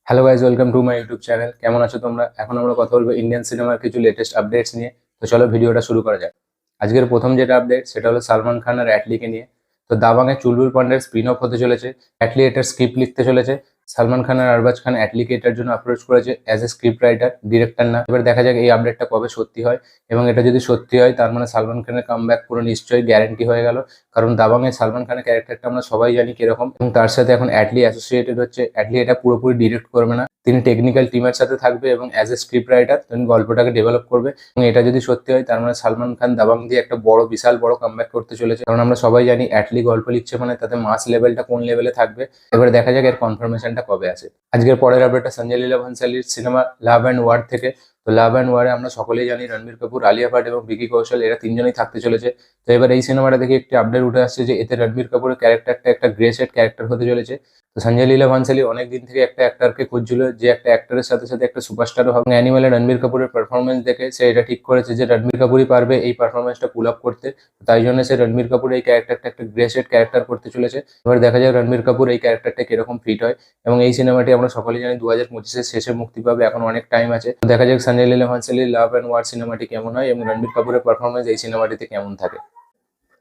Hello guys, welcome to my YouTube channel. কেমন আছো তোমরা? এখন আমরা কথা বলবো ইন্ডিয়ান সিনেমার কিছু লেটেস্ট আপডেটস নিয়ে। তো চলো ভিডিওটা শুরু করা যাক। আজকের প্রথম যেটা আপডেট সেটা হলো সালমান খান আর অ্যাটলিকে নিয়ে। তো দাবাংয়ে চুলবুল পান্ডের স্পিন অফ হতে চলেছে। অ্যাটলি এটার স্ক্রিপ্ট লিখতে চলেছে। সালমান খান আর আরবাজ খান অ্যাটলিকে এটার জন্য অ্যাপ্রোচ করেছে as a script writer, director না। এবার দেখা যাক এই আপডেটটা কবে সত্যি হয়, এবং এটা যদি সত্যি হয় তার মানে সালমান খানের কামব্যাক পুরো নিশ্চয়ই গ্যারান্টি হয়ে গেল। কারণ দাবাংয়ে সালমান খানের ক্যারেক্টারটা আমরা সবাই জানি কিরকম, এবং তার সাথে এখন অ্যাটলি অ্যাসোসিয়েটেড হচ্ছে। অ্যাটলি এটা পুরোপুরি ডিরেক্ট করবে না, তিনি টেকনিক্যাল টিমের সাথে থাকবে এবং অ্যাজ এ স্ক্রিপ্ট রাইটার তিনি গল্পটাকে ডেভেলপ করবে। এবং এটা যদি সত্যি হয় তার মানে সালমান খান দাবাং দিয়ে একটা বড় বিশাল বড় কামব্যাক করতে চলেছে। কারণ আমরা সবাই জানি অ্যাটলি গল্প লিখছে মানে তাতে মাস লেভেলটা কোন লেভেলে থাকবে। এবারে দেখা যাক এর কনফার্মেশনটা কবে আসে। আজকের পরের আপডেটটা Sanjay Leela ভানসালির cinema love and war থেকে। তো লাভ অ্যান্ড ওয়ারে আমরা সকলেই জানি রণবীর কাপুর, আলিয়া ভাট এবং ভিকি কৌশল এরা তিনজনই থাকতে চলেছে। তো এবার এই সিনেমাটা থেকে একটি আপডেট উঠে আসছে যে এতে রণবীর কাপুরের ক্যারেক্টারটা একটা গ্রে শেড ক্যারেক্টার হতে চলেছে। তো সঞ্জয় লীলা ভানসালি অনেক দিন থেকে একটা অ্যাক্টরকে খুঁজছিল যে একটা অ্যাক্টরের সাথে সাথে একটা সুপারস্টারও হবে। অ্যানিমেলে রণবীর কাপুরের পারফরমেন্স দেখে সে এটা ঠিক করেছে যে রণবীর কাপুরই পারবে এই পারফরমেন্সটা পুল আপ করতে। তাই জন্য সে রণবীর কাপুর এই ক্যারেক্টারটা একটা গ্রে শেড ক্যারেক্টার করতে চলেছে। এবার দেখা যাক রণবীর কাপুর এই ক্যারেক্টারটা কিরকম ফিট হয়। এবং এই সিনেমাটি আমরা সকলেই জানি 2025-এর শেষে মুক্তি পাবে, এখন অনেক টাইম আছে। তো দেখা যাক Sanjay Leela ভানসালির love and war সিনেমাটি কেমন হয় এবং রণবীর কাপুরের পারফরমেন্স এই সিনেমাটিতে কেমন থাকে।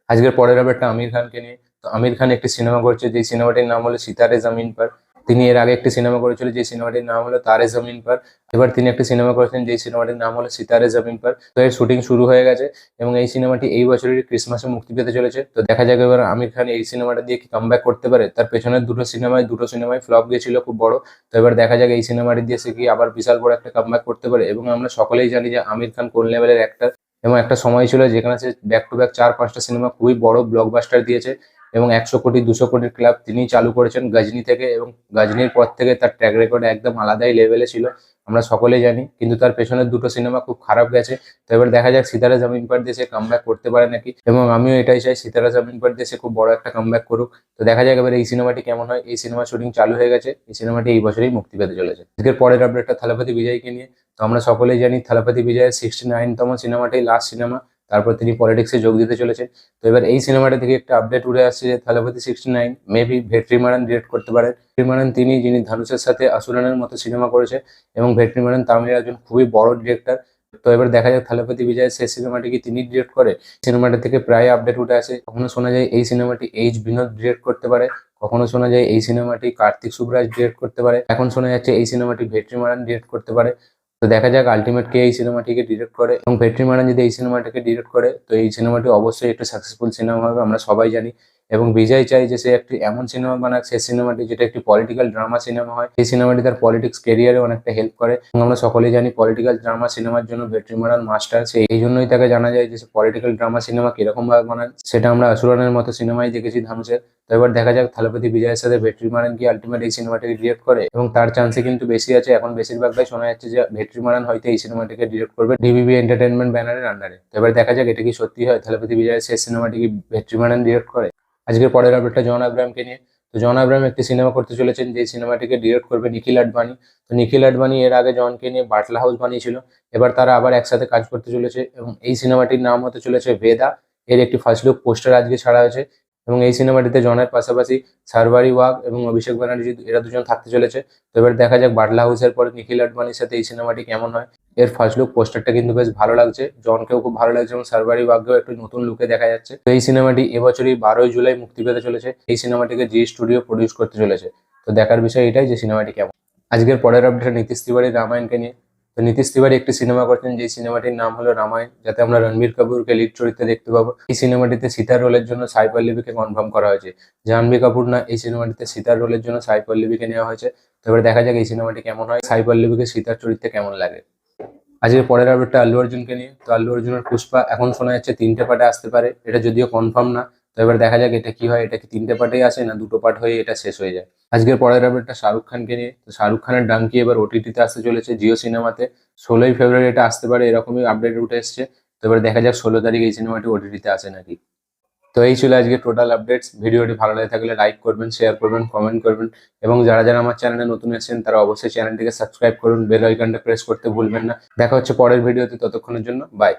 আজকের পরের আপডেটটা আমির খানকে নিয়ে। তো আমির খান একটি সিনেমা করছে যে সিনেমাটির নাম হলো সিতারে জমিন পার। তিনি এর আগে একটি সিনেমা করেছিল যে সিনেমাটির নাম হলো তারে জমিন পার। এবার তিনি একটি সিনেমা করেছেন যে সিনেমাটির নাম হলো সিতারে জমিন পার। তো এর শুটিং শুরু হয়ে গেছে এবং এই সিনেমাটি এই বছরের ক্রিসমাসে মুক্তি পেতে চলেছে। তো দেখা যাক এবার আমির খান এই সিনেমাটা দিয়ে কি কামব্যাক করতে পারে। তার পেছনের দুটো সিনেমায় ফ্লপ গেছিল খুব বড়। তো এবার দেখা যাক এই সিনেমাটি দিয়ে সে কি আবার বিশাল বড় একটা কামব্যাক করতে পারে। এবং আমরা সকলেই জানি যে আমির খান কোন লেভেলের একটা, এবং একটা সময় ছিল যেখানে সে ব্যাক টু ব্যাক 4-5টা সিনেমা খুবই বড় ব্লকবাস্টার দিয়েছে এবং 100 কোটি 200 কোটির ক্লাব তিনি চালু করেছেন গজনি থেকে। এবং গজনির পর থেকে তার ট্র্যাক রেকর্ড একদম আলাদাই লেভেলে ছিল, আমরা সকলেই জানি। কিন্তু তার পেছনের দুটো সিনেমা খুব খারাপ গেছে। তো এবার দেখা যাক সিতারা জামিন পার দিয়ে সে কামব্যাক করতে পারে নাকি, এবং আমিও এটাই চাই সিতারা জামিন পার দিয়ে সে খুব বড় একটা কামব্যাক করুক। তো দেখা যাক এবার এই সিনেমাটি কেমন হয়। এই সিনেমার শুটিং চালু হয়ে গেছে, এই সিনেমাটি এই বছরই মুক্তি পেতে চলেছে। আজকের পরের আপডেটটা থালাপতি বিজয়কে নিয়ে। তো আমরা সকলেই জানি থালাপতি বিজয়ের 69তম সিনেমাটাই লাস্ট সিনেমা, তারপর তিনি পলিটিক্সে যোগ দিতে চলেছেন। তো এবার এই সিনেমাটা থেকে একটা আপডেট উঠে আসছে যে থালাপতি 69 মেবি ভেট্রিমারান ডিরেক্ট করতে পারেন। ভেট্রিমারান তিনি যিনি ধানুষের সাথে আসুরানের মতো সিনেমা করেছে, এবং ভেট্রিমারান তামিলের একজন খুবই বড় ডিরেক্টর। তো এবার দেখা যাক থালাপতি বিজয়ের শেষ সিনেমাটি কি তিনি ডিরেক্ট করে। সিনেমাটা থেকে প্রায় আপডেট উঠে আসে। কখনো শোনা যায় এই সিনেমাটি এইচ বিনোদ ডিরেক্ট করতে পারে, কখনো শোনা যায় এই সিনেমাটি কার্তিক সুবরাজ ডিরেক্ট করতে পারে, এখন শোনা যাচ্ছে এই সিনেমাটি ভেট্রিমারান ডিরেক্ট করতে পারে। তো দেখা যাক আলটিমেট কে এই সিনেমাটিকে ডিরেক্ট করে, এবং ভেট্রিমারান যদি এই সিনেমাটাকে ডিরেক্ট করে তো এই সিনেমাটি অবশ্যই একটা সাকসেসফুল সিনেমা হবে, আমরা সবাই জানি। এবং বিজয় চাই যে সে একটি এমন সিনেমা বানাক শেষ সিনেমাটি যেটা একটি পলিটিক্যাল ড্রামা সিনেমা হয়। এই সিনেমাটি তার পলিটিক্স ক্যারিয়ারে অনেকটা হেল্প করে, এবং আমরা সকলেই জানি পলিটিক্যাল ড্রামা সিনেমার জন্য ভেট্রিমারান মাস্টার। সেই এই জন্যই তাকে জানা যায় যে পলিটিক্যাল ড্রামা সিনেমা কিরকম ভাবে বানান, সেটা আমরা আসুরানের মতো সিনেমাই দেখেছি ধানুষের। তো এবার দেখা যাক থালাপতি বিজয়ের সাথে ভেট্রিমারান কি আলটিমেট এই সিনেমাটিকে ডিরেক্ট করে, এবং তার চান্সে কিন্তু বেশি আছে। এখন বেশিরভাগটাই শোনা যাচ্ছে যে ভেট্রিমারান হয়তো এই সিনেমাটিকে ডিরেক্ট করবে ডিবিবি এন্টারটেনমেন্ট ব্যানারের আন্ডারে। তো এবার দেখা যাক এটা কি সত্যি হয়, থালাপতি বিজয়ের শেষ সিনেমাটি কি ভেট্রিমারান ডিরেক্ট করে। আজকের পরের আপডেটটা জন আব্রাহামকে নিয়ে। তো জন আব্রাহাম একটি সিনেমা করতে চলেছেন যে সিনেমাটিকে ডিরেক্ট করবে নিখিল আডবাণী। তো নিখিল আডবাণী এর আগে জনকে নিয়ে বাটলা হাউস বানিয়েছিল, এবার তারা আবার একসাথে কাজ করতে চলেছে, এবং এই সিনেমাটির নাম হতে চলেছে ভেদা। এর একটি ফার্স্ট লুক পোস্টার আজকে ছাড়া হয়েছে, এবং এই সিনেমাটিতে জনের পাশাপাশি শারবারি ওয়াঘ এবং অভিষেক ব্যানার্জি এরা দুজন থাকতে চলেছে। তো এবার দেখা যাক বাটলা হাউসের পরে নিখিল আডবাণীর সাথে এই সিনেমাটি কেমন হয়। এর ফার্স্ট লুক পোস্টারটা কিন্তু বেশ ভালো লাগছে, জনকেও খুব ভালো লাগছে এবং শারবারি ওয়াঘকেও একটু নতুন লুকে দেখা যাচ্ছে। তো এই সিনেমাটি এবছরই 12ই জুলাই মুক্তি পেতে চলেছে। এই সিনেমাটিকে জি স্টুডিও প্রডিউস করতে চলেছে। তো দেখার বিষয় এটাই যে সিনেমাটি কেমন। আজকের পরের আপডেট নীতিশ তিওয়ারির রামায়ণকে নিয়ে। তো নীতিশ তিওয়ারি একটি সিনেমা করছেন যে সিনেমাটির নাম হলো রামায়ণ, যাতে আমরা রণবীর কাপুরকে লিড চরিত্রে দেখতে পাবো। এই সিনেমাটিতে সীতার রোলের জন্য সাই পল্লবীকে কনফার্ম করা হয়েছে, জাহ্নবী কাপুর না। এই সিনেমাটিতে সীতার রোলের জন্য সাই পল্লবীকে নেওয়া হয়েছে। তো এবার দেখা যাক এই সিনেমাটি কেমন হয়, সাই পল্লবীকে সীতার চরিত্রে কেমন লাগে। আজকের পরের আপডেটটা আল্লু অর্জুনকে নিয়ে। তো আল্লু অর্জুনের পুষ্পা এখন শোনা যাচ্ছে 3টে পার্টে আসতে পারে, এটা যদিও কনফার্ম না। তো এবার দেখা যাক এটা কি হয়, এটা কি 3টে পার্টেই আসে না 2টো পার্ট হয়ে এটা শেষ হয়ে যায়। আজকের পরের আপডেটটা শাহরুখ খানকে নিয়ে। তো শাহরুখ খানের ডাঙ্কি এবার ওটিটিতে আসতে চলেছে জিও সিনেমাতে। 16ই ফেব্রুয়ারি এটা আসতে পারে এরকমই আপডেট উঠে এসছে। তো এবার দেখা যাক 16 তারিখ এই সিনেমাটি ওটিটিতে আসে নাকি। তো এই ছিল আজকে টোটাল আপডেটস। ভিডিওটি ভালো লাগে থাকলে লাইক করবেন, শেয়ার করবেন, কমেন্ট করবেন, এবং যারা যারা আমার চ্যানেলে নতুন এসেছেন তারা অবশ্যই চ্যানেলটিকে সাবস্ক্রাইব করুন, বেল আইকনটা প্রেস করতে ভুলবেন না। দেখা হচ্ছে পরের ভিডিওতে, ততক্ষণের জন্য বাই।